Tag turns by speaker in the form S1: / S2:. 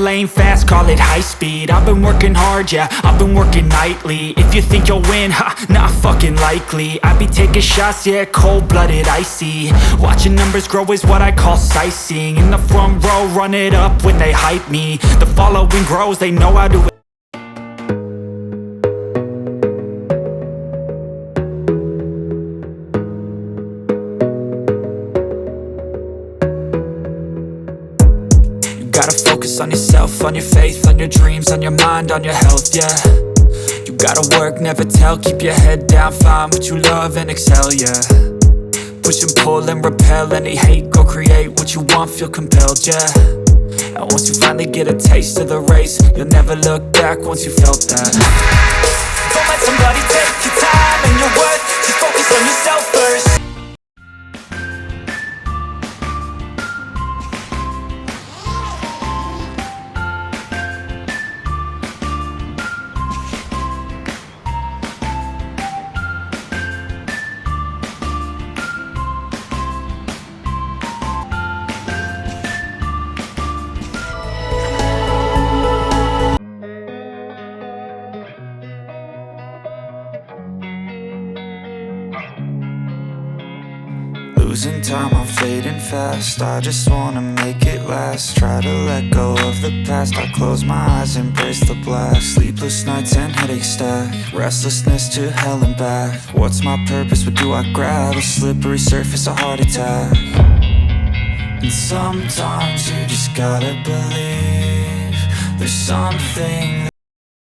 S1: lane fast, call it high speed. I've been working hard, yeah, I've been working nightly. If you think you'll win, ha, not fucking likely. I be taking shots, yeah, cold-blooded, icy. Watching numbers grow is what I call sightseeing. In the front row, run it up when they hype me. The following grows, they know how to. Gotta focus on yourself, on your faith, on your dreams, on your mind, on your health, yeah. You gotta work, never tell, keep your head down, find what you love and excel, yeah. Push and pull and repel any hate, go create what you want, feel compelled, yeah. And once you finally get a taste of the race, you'll never look back once you felt that. Don't let somebody take your time and your worth, just focus on yourself first. Losing time, I'm fading fast. I just wanna make it last. Try to let go of the past. I close my eyes, embrace the blast. Sleepless nights and headaches stack. Restlessness to hell and back. What's my purpose? What do I grab? A slippery surface, a heart attack. And sometimes you just gotta believe there's something